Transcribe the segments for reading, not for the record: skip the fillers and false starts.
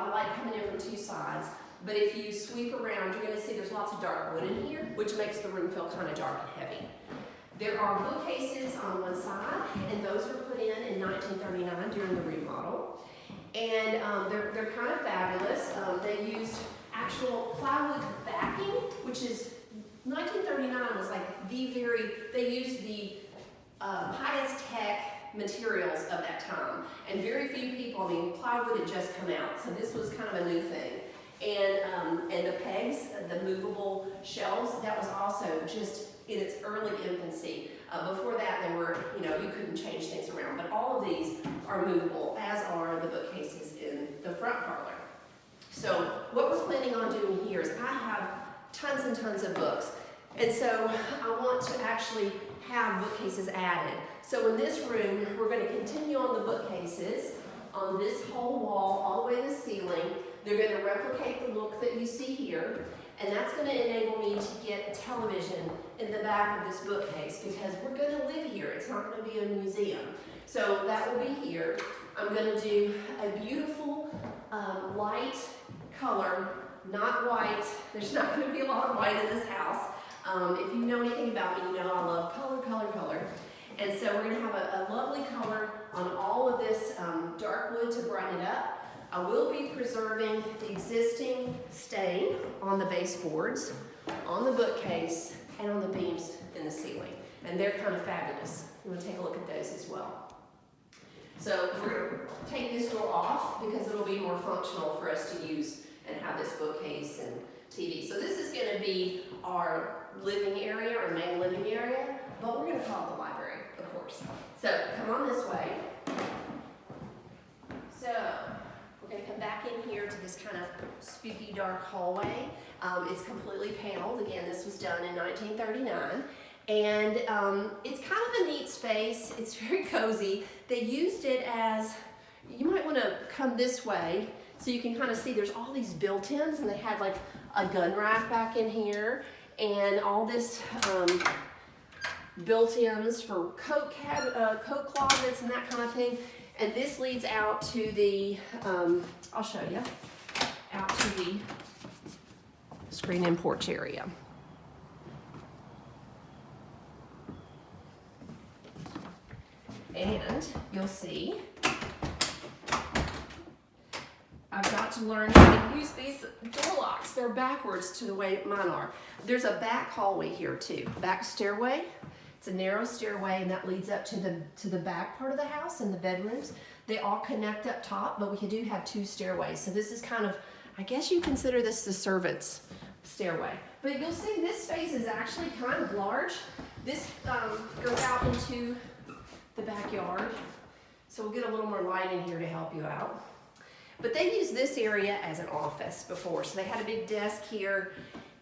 lot of light coming in from two sides. But if you sweep around, you're going to see there's lots of dark wood in here, which makes the room feel kind of dark and heavy. There are bookcases on one side, and those were put in 1939 during the remodel. And they're kind of fabulous. They used actual plywood backing, which is, 1939 was like they used the highest tech materials of that time. And very few people, I mean, plywood had just come out, so this was kind of a new thing. And the pegs, the movable shelves, that was also just in its early infancy. Before that, they were, you couldn't change things around. But all of these are movable, as are the bookcases in the front parlor. So what we're planning on doing here is I have tons and tons of books. And so I want to actually have bookcases added. So in this room, we're going to continue on the bookcases on this whole wall, all the way to the ceiling. They're going to replicate the look that you see here. And that's going to enable me to get a television in the back of this bookcase because we're going to live here. It's not going to be a museum. So that will be here. I'm going to do a beautiful light color, not white. There's not going to be a lot of white in this house. If you know anything about me, you know I love color, color, color. And so we're going to have a lovely color on all of this dark wood to brighten it up. I will be preserving the existing stain on the baseboards, on the bookcase, and on the beams in the ceiling. And they're kind of fabulous. We're going to take a look at those as well. So we're going to take this door off because it'll be more functional for us to use and have this bookcase and TV. So this is going to be our living area, our main living area, but we're going to call it the library, of course. So come on this way. So we're going to come back in here to this kind of spooky dark hallway. It's completely paneled. Again, this was done in 1939. And it's kind of a neat space. It's very cozy. They used it as, you might want to come this way so you can kind of see there's all these built-ins, and they had like a gun rack back in here and all this built-ins for coat closets and that kind of thing. And this leads out to the, I'll show you, out to the screen and porch area. And you'll see, I've got to learn how to use these door locks. They're backwards to the way mine are. There's a back hallway here too, back stairway. It's a narrow stairway, and that leads up to the back part of the house and the bedrooms. They all connect up top, but we do have two stairways. So this is kind of, I guess you consider this the servants' stairway. But you'll see this space is actually kind of large. This goes out into the backyard. So we'll get a little more light in here to help you out. But they used this area as an office before. So they had a big desk here.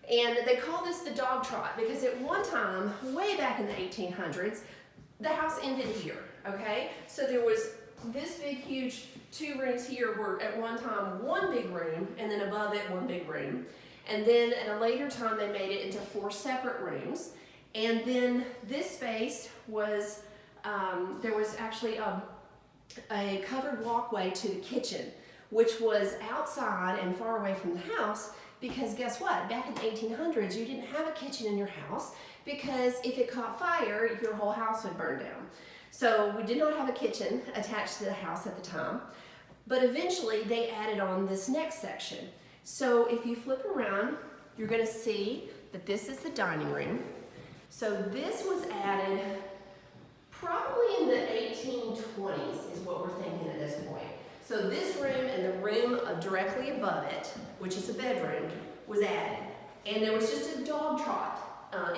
And they call this the dog trot because at one time, way back in the 1800s, the house ended here, okay? So there was this big, huge 2 rooms here were at one time one big room, and then above it, one big room. And then at a later time, they made it into 4 separate rooms. And then this space was, there was actually a covered walkway to the kitchen, which was outside and far away from the house. Because guess what? Back in the 1800s, you didn't have a kitchen in your house because if it caught fire, your whole house would burn down. So we did not have a kitchen attached to the house at the time. But eventually, they added on this next section. So if you flip around, you're going to see that this is the dining room. So this was added probably in the 1820s is what we're thinking at this point. So this room and the room directly above it, which is a bedroom, was added. And there was just a dog trot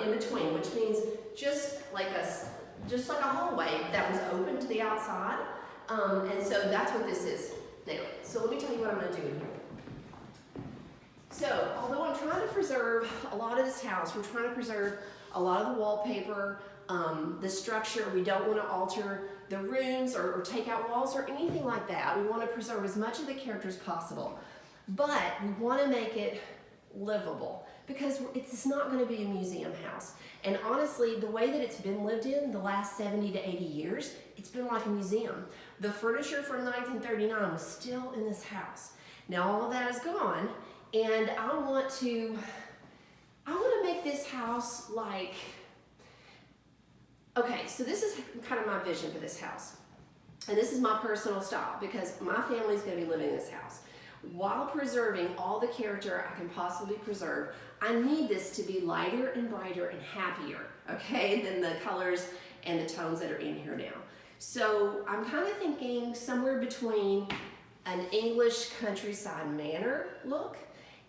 in between, which means just like a hallway that was open to the outside. And so that's what this is now. So let me tell you what I'm going to do in here. So although I'm trying to preserve a lot of this house, we're trying to preserve a lot of the wallpaper, the structure. We don't want to alter the rooms or take out walls or anything like that. We want to preserve as much of the character as possible. But we want to make it livable because it's not going to be a museum house. And honestly, the way that it's been lived in the last 70 to 80 years, it's been like a museum. The furniture from 1939 was still in this house. Now all of that is gone, and I want to make this house like, okay, so this is kind of my vision for this house. And this is my personal style because my family's gonna be living in this house. While preserving all the character I can possibly preserve, I need this to be lighter and brighter and happier, okay, than the colors and the tones that are in here now. So I'm kind of thinking somewhere between an English countryside manor look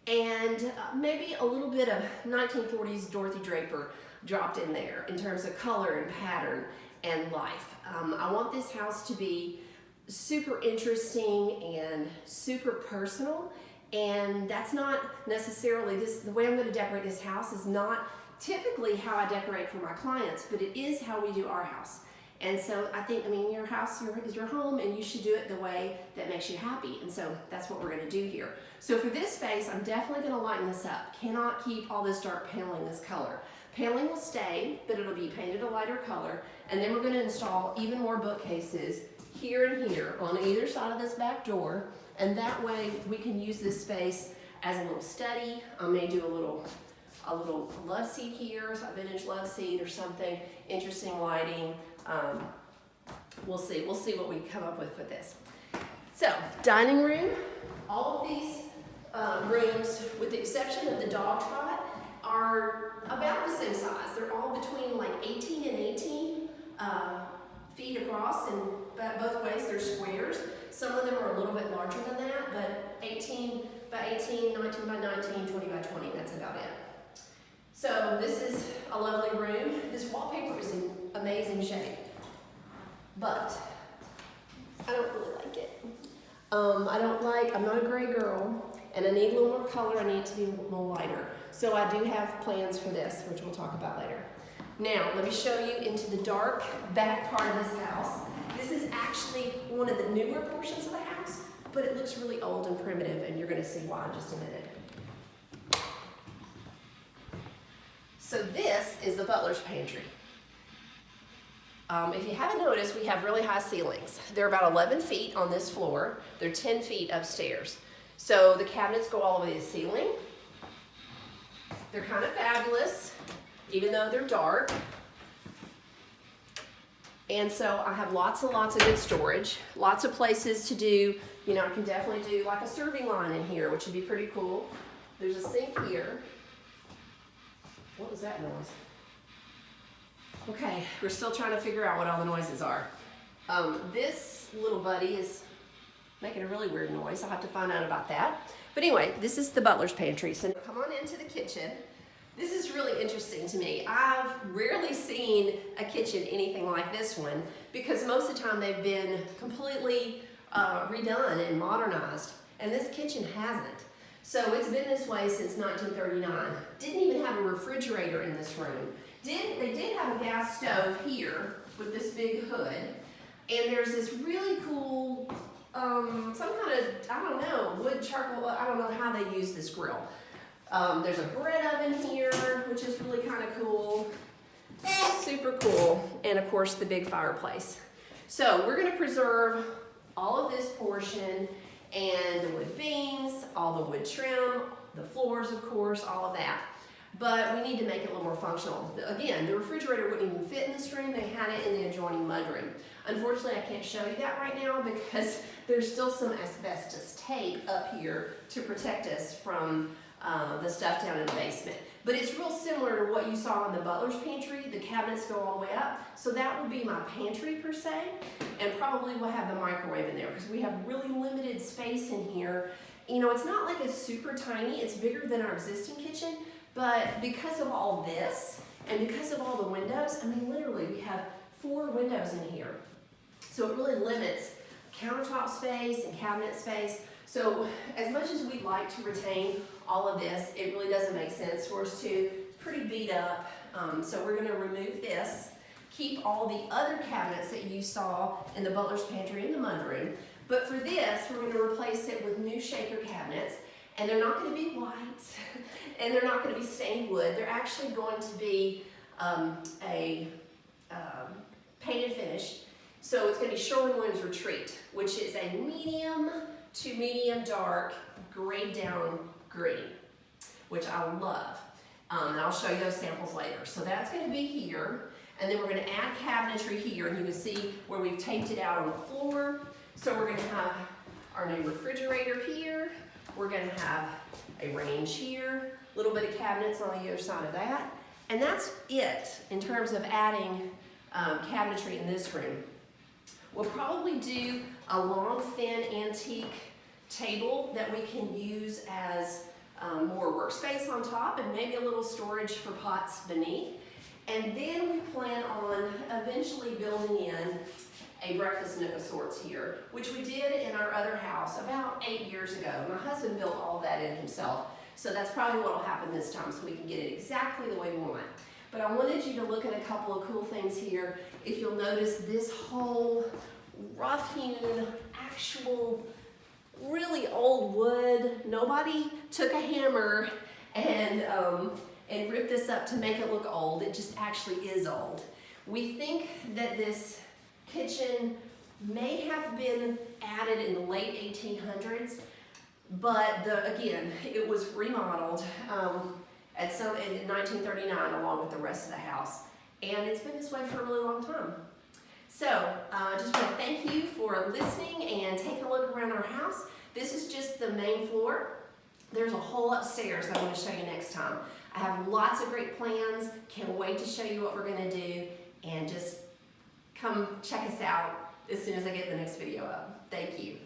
and maybe a little bit of 1940s Dorothy Draper dropped in there in terms of color and pattern and life. I want this house to be super interesting and super personal, and that's not necessarily the way I'm going to decorate this house is not typically how I decorate for my clients, but it is how we do our house. And so I think, your house is your home, and you should do it the way that makes you happy. And so that's what we're going to do here. So for this space, I'm definitely going to lighten this up. Cannot keep all this dark paneling this color. Paneling will stay, but it'll be painted a lighter color. And then we're going to install even more bookcases here and here on either side of this back door. And that way we can use this space as a little study. I may do a little love seat here, a vintage love seat or something, interesting lighting. We'll see what we come up with this. So, dining room, all of these rooms, with the exception of the dog trot, are about the same size. They're all between like 18 and 18 feet across, and both ways they're squares. Some of them are a little bit larger than that, but 18 by 18, 19 by 19, 20 by 20, that's about it. So this is a lovely room. This wallpaper is in amazing shape, but I don't really like it. I'm not a gray girl, and I need a little more color. I need it to be a little lighter. So I do have plans for this, which we'll talk about later. Now, let me show you into the dark back part of this house. This is actually one of the newer portions of the house, but it looks really old and primitive, and you're gonna see why in just a minute. So this is the butler's pantry. If you haven't noticed, we have really high ceilings. They're about 11 feet on this floor. They're 10 feet upstairs. So the cabinets go all the way to the ceiling. They're kind of fabulous, even though they're dark. And so I have lots and lots of good storage, lots of places to do, I can definitely do like a serving line in here, which would be pretty cool. There's a sink here. What was that noise? Okay, we're still trying to figure out what all the noises are. This little buddy is making a really weird noise. I'll have to find out about that. But anyway, this is the butler's pantry. So come on into the kitchen. This is really interesting to me. I've rarely seen a kitchen anything like this one because most of the time they've been completely redone and modernized, and this kitchen hasn't. So it's been this way since 1939. Didn't even have a refrigerator in this room. They did have a gas stove here with this big hood, and there's this really cool, some kind of, I don't know, wood charcoal, I don't know how they use this grill. There's a bread oven here, which is really kind of cool, super cool, and of course the big fireplace. So we're going to preserve all of this portion and the wood beams, all the wood trim, the floors of course, all of that. But we need to make it a little more functional. Again, the refrigerator wouldn't even fit in this room. They had it in the adjoining mudroom. Unfortunately, I can't show you that right now because there's still some asbestos tape up here to protect us from the stuff down in the basement. But it's real similar to what you saw in the butler's pantry. The cabinets go all the way up. So that will be my pantry per se. And probably we'll have the microwave in there because we have really limited space in here. It's not like it's super tiny. It's bigger than our existing kitchen. But because of all this, and because of all the windows, literally we have 4 windows in here. So it really limits countertop space and cabinet space. So as much as we'd like to retain all of this, it really doesn't make sense for us to. It's pretty beat up. So we're gonna remove this, keep all the other cabinets that you saw in the butler's pantry and the mudroom. But for this, we're gonna replace it with new shaker cabinets. And they're not going to be white, and they're not going to be stained wood. They're actually going to be a painted finish. So it's going to be Sherwin-Williams Retreat, which is a medium to medium dark grayed down green, which I love. And I'll show you those samples later. So that's going to be here. And then we're going to add cabinetry here, and you can see where we've taped it out on the floor. So we're going to have our new refrigerator here. We're going to have a range here, a little bit of cabinets on the other side of that. And that's it in terms of adding cabinetry in this room. We'll probably do a long, thin antique table that we can use as more workspace on top and maybe a little storage for pots beneath. And then we plan on eventually building in a breakfast nook of sorts here, which we did in our other house about 8 years ago. My husband built all that in himself, so that's probably what will happen this time, so we can get it exactly the way we want. But I wanted you to look at a couple of cool things here. If you'll notice, this whole rough-hewn, actual, really old wood. Nobody took a hammer and ripped this up to make it look old. It just actually is old. We think that this kitchen may have been added in the late 1800s, but again, it was remodeled in 1939 along with the rest of the house, and it's been this way for a really long time. So I just want to thank you for listening and taking a look around our house. This is just the main floor. There's a whole upstairs I want to show you next time. I have lots of great plans. Can't wait to show you what we're going to do, and just come check us out as soon as I get the next video up. Thank you.